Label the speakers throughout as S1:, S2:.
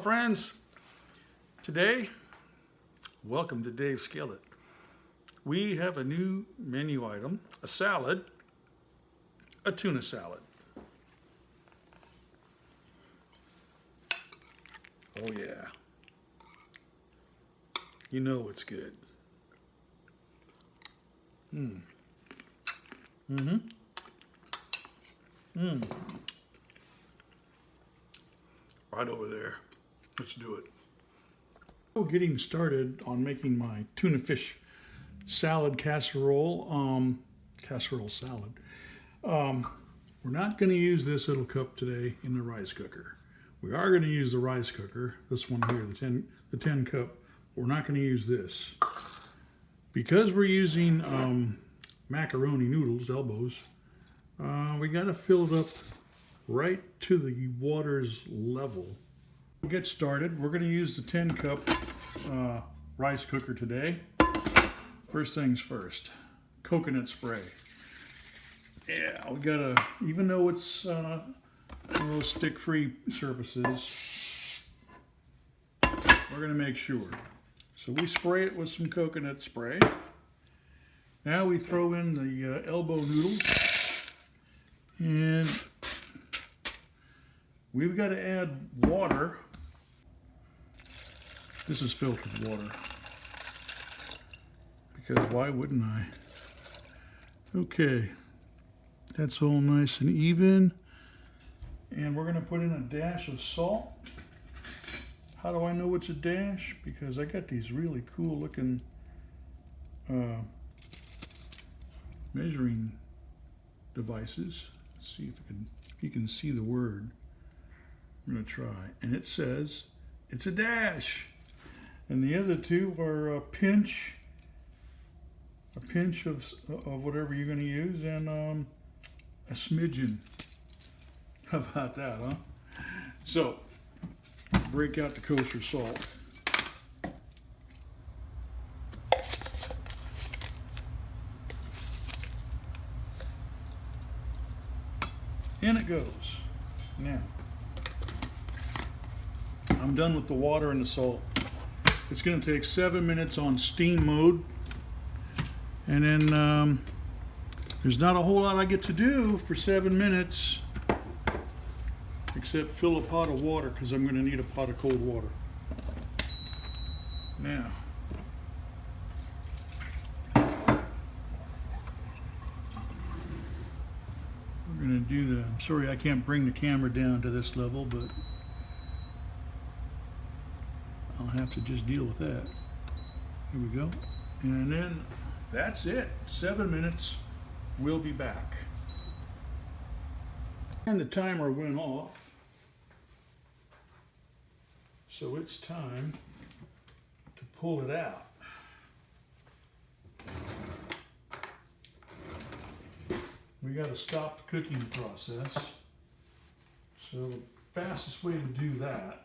S1: friends. Today, welcome to Dave's Skillet. We have a new menu item, a salad, a tuna salad. Oh yeah. You know it's good. Right over there. Let's do it. So getting started on making my tuna fish salad casserole salad. We're not going to use this little cup today in the rice cooker. We are going to use the rice cooker, this one here, the 10 cup. We're not going to use this. Because we're using macaroni noodles, elbows, we got to fill it up right to the water's level. We'll get started. We're going to use the 10 cup rice cooker today. First things first, coconut spray. Yeah, we gotta, even though it's one of those stick-free surfaces, we're gonna make sure. So we spray it with some coconut spray. Now we throw in the elbow noodles, and we've got to add water. This is filtered water, because why wouldn't I? Okay, that's all nice and even. And we're going to put in a dash of salt. How do I know it's a dash? Because I got these really cool looking measuring devices. Let's see if you can see the word. I'm going to try. And it says it's a dash. And the other two are a pinch of whatever you're going to use, and a smidgen. How about that, huh? So, break out the kosher salt. In it goes. Now, I'm done with the water and the salt. It's going to take 7 minutes on steam mode. And then there's not a whole lot I get to do for 7 minutes except fill a pot of water, because I'm going to need a pot of cold water. Now, we're going to do I'm sorry I can't bring the camera down to this level, but I'll have to just deal with that. Here we go. And then that's it. 7 minutes. We'll be back. And the timer went off. So it's time to pull it out. We got to stop the cooking process. So the fastest way to do that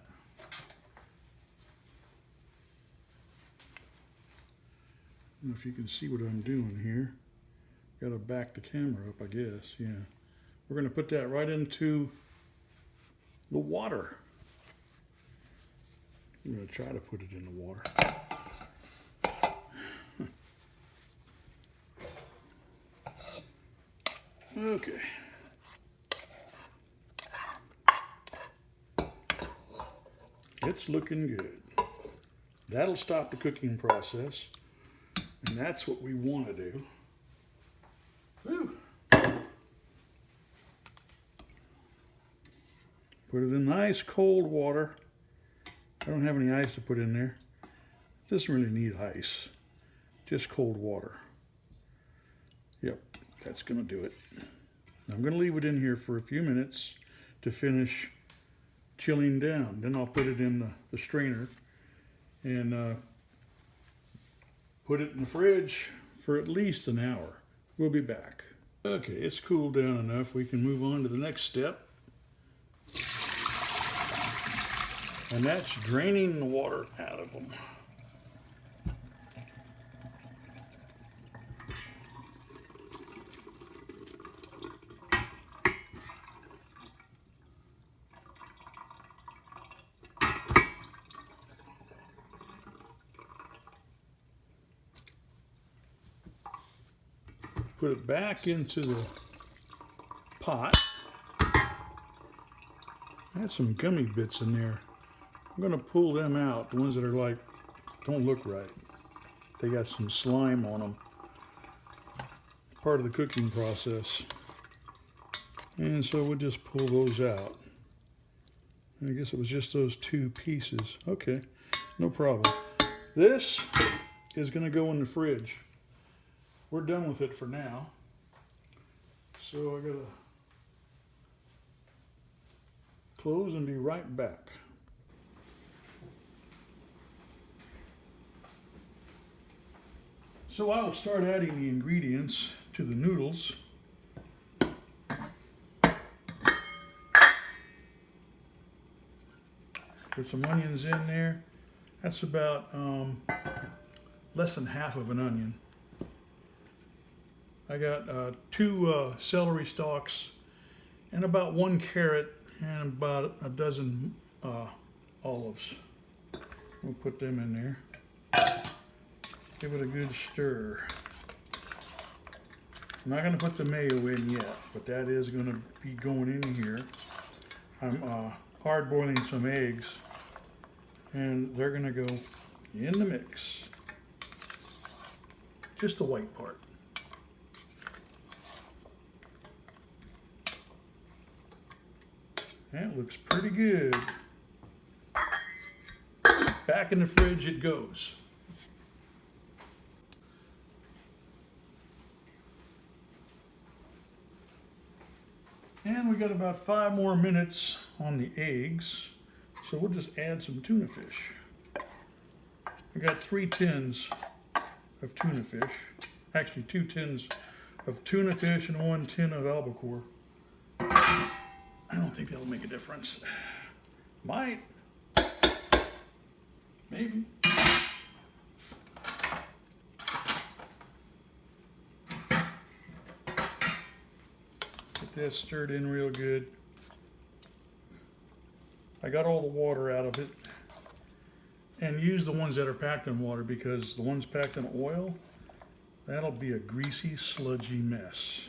S1: I don't know if you can see what I'm doing here. Got to back the camera up, I guess. Yeah. We're going to put that right into the water. I'm going to try to put it in the water. Okay. It's looking good. That'll stop the cooking process. And that's what we want to do. Whew. Put it in nice cold water. I don't have any ice to put in there. It doesn't really need ice. Just cold water. Yep, that's going to do it. I'm going to leave it in here for a few minutes to finish chilling down. Then I'll put it in the strainer and put it in the fridge for at least an hour. We'll be back. Okay, it's cooled down enough. We can move on to the next step. And that's draining the water out of them. put it back into the pot. I had some gummy bits in there. I'm gonna pull them out, the ones that are like, don't look right. They got some slime on them. Part of the cooking process. And so we'll just pull those out. I guess it was just those two pieces. Okay, no problem. This is gonna go in the fridge. We're done with it for now. So I gotta close and be right back. So I will start adding the ingredients to the noodles. Put some onions in there. That's about less than half of an onion. I got 2 celery stalks and about 1 carrot and about a dozen olives. We'll put them in there. Give it a good stir. I'm not going to put the mayo in yet, but that is going to be going in here. I'm hard boiling some eggs, and they're going to go in the mix. Just the white part. That looks pretty good. Back in the fridge it goes. And we got about 5 more minutes on the eggs, so we'll just add some tuna fish. I got 3 tins of tuna fish, actually 2 tins of tuna fish and 1 tin of albacore. I don't think that'll make a difference. Might. Maybe. Get this stirred in real good. I got all the water out of it. And use the ones that are packed in water, because the ones packed in oil, that'll be a greasy, sludgy mess.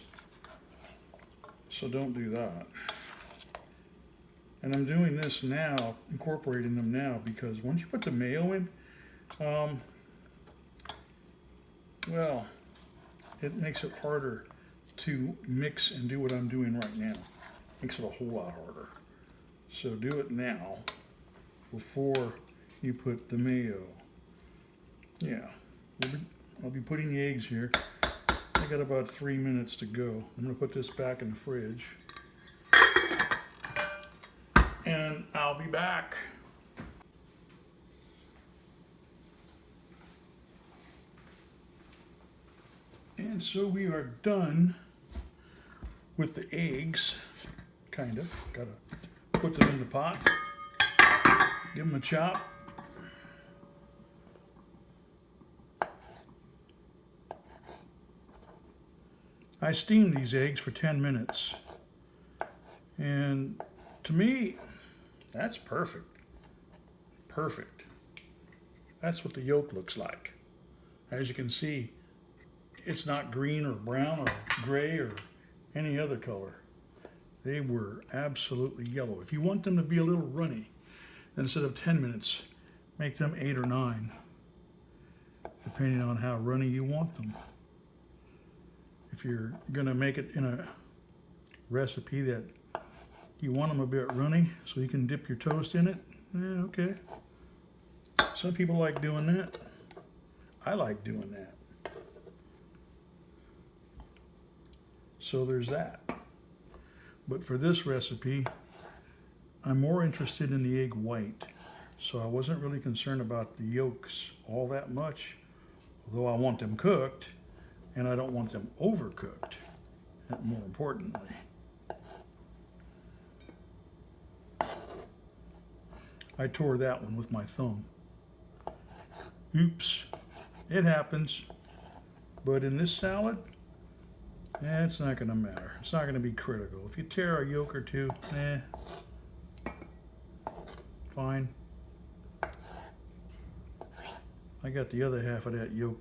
S1: So don't do that. And I'm doing this now, incorporating them now, because once you put the mayo in, well, it makes it harder to mix and do what I'm doing right now. Makes it a whole lot harder. So do it now before you put the mayo. Yeah, I'll be putting the eggs here. I got about 3 minutes to go. I'm gonna put this back in the fridge. And I'll be back. And so we are done with the eggs, kind of. Gotta put them in the pot, give them a chop. I steamed these eggs for 10 minutes. And to me, that's perfect. Perfect. That's what the yolk looks like. As you can see, it's not green or brown or gray or any other color. They were absolutely yellow. If you want them to be a little runny, instead of 10 minutes, make them 8 or 9, depending on how runny you want them. If you're gonna make it in a recipe that you want them a bit runny so you can dip your toast in it, okay. Some people like doing that. I like doing that. So there's that. But for this recipe, I'm more interested in the egg white. So I wasn't really concerned about the yolks all that much, although I want them cooked and I don't want them overcooked, more importantly. I tore that one with my thumb. Oops, it happens. But in this salad, it's not gonna matter. It's not gonna be critical. If you tear a yolk or two, fine. I got the other half of that yolk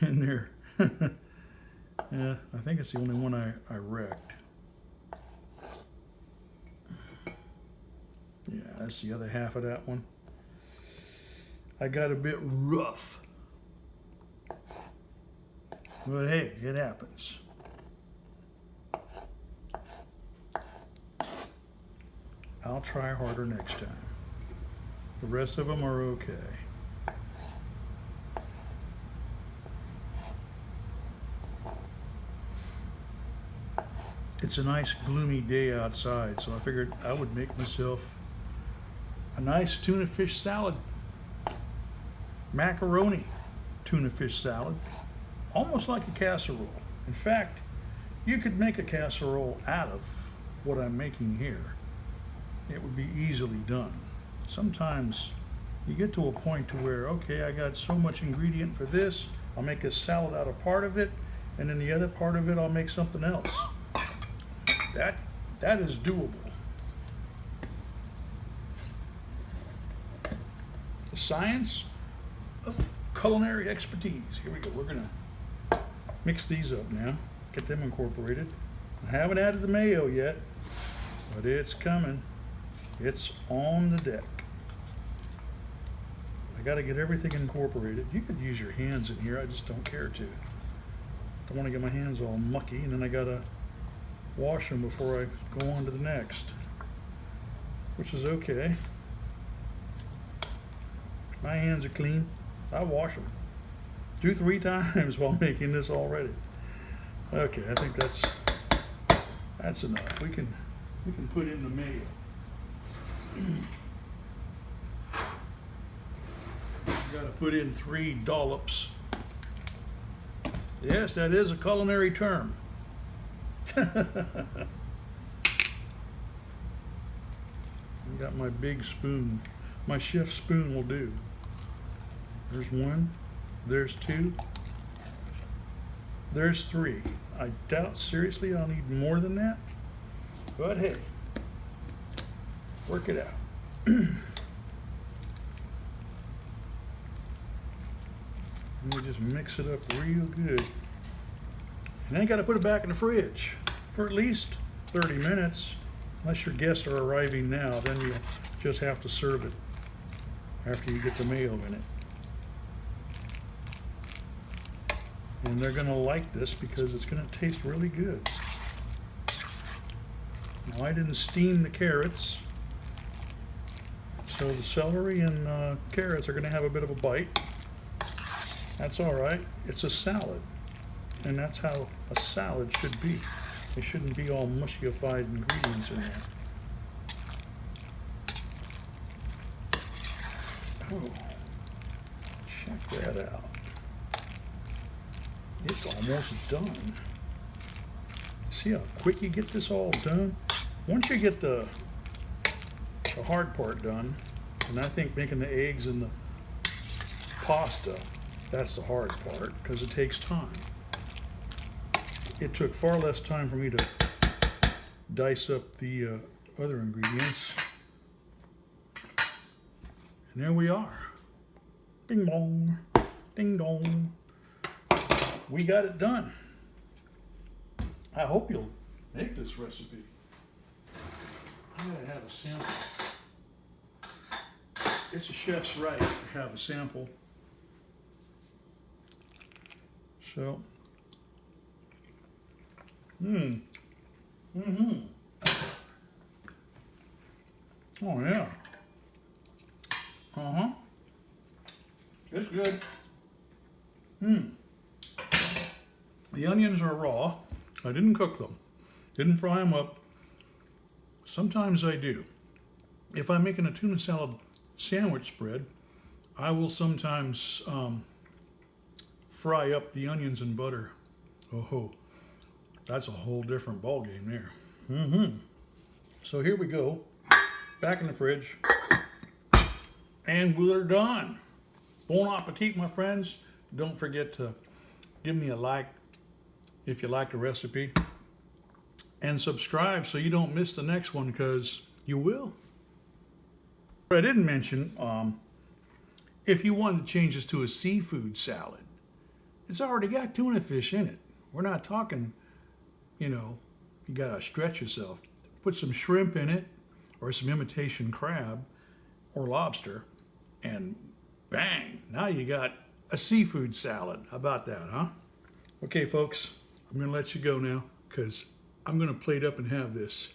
S1: in there. Yeah, I think it's the only one I wrecked. Yeah, that's the other half of that one. I got a bit rough. But hey, it happens. I'll try harder next time. The rest of them are okay. It's a nice gloomy day outside, so I figured I would make myself a nice tuna fish salad. Macaroni tuna fish salad. Almost like a casserole. In fact, you could make a casserole out of what I'm making here. It would be easily done. Sometimes you get to a point to where, okay, I got so much ingredient for this, I'll make a salad out of part of it, and then the other part of it I'll make something else. That is doable. The science of culinary expertise. Here we go. We're gonna mix these up now, get them incorporated. I haven't added the mayo yet, but it's coming. It's on the deck. I gotta get everything incorporated. You could use your hands in here, I just don't care to. Don't wanna get my hands all mucky, and then I gotta wash them before I go on to the next, which is okay. My hands are clean. I wash them 2-3 times while making this already. Okay, I think that's enough. We can put in the mayo. Got to put in 3 dollops. Yes, that is a culinary term. I got my big spoon. My chef spoon will do. There's 1, there's 2, there's 3. I doubt seriously I'll need more than that, but hey, work it out. Let me just mix it up real good. And then you got to put it back in the fridge for at least 30 minutes. Unless your guests are arriving now, then you'll just have to serve it after you get the mayo in it. And they're going to like this because it's going to taste really good. Now, I didn't steam the carrots, so the celery and carrots are going to have a bit of a bite. That's all right. It's a salad, and that's how a salad should be. It shouldn't be all mushyified ingredients in there. Oh, check that out. It's almost done. See how quick you get this all done? Once you get the hard part done, and I think making the eggs and the pasta, that's the hard part, because it takes time. It took far less time for me to dice up the other ingredients. And there we are. Ding dong, ding dong. We got it done. I hope you'll make this recipe. I'm gonna have a sample. It's a chef's right to have a sample. So, oh yeah. It's good. The onions are raw. I didn't cook them. Didn't fry them up. Sometimes I do. If I'm making a tuna salad sandwich spread, I will sometimes fry up the onions in butter. Oh, that's a whole different ballgame there. So here we go. Back in the fridge. And we're done. Bon appetit, my friends. Don't forget to give me a like if you like the recipe. And subscribe so you don't miss the next one, because you will. But I didn't mention, if you wanted to change this to a seafood salad, it's already got tuna fish in it. We're not talking, you know, you gotta stretch yourself. Put some shrimp in it, or some imitation crab, or lobster, and bang, now you got a seafood salad. How about that, huh? Okay, folks, I'm gonna let you go now, because I'm gonna plate up and have this.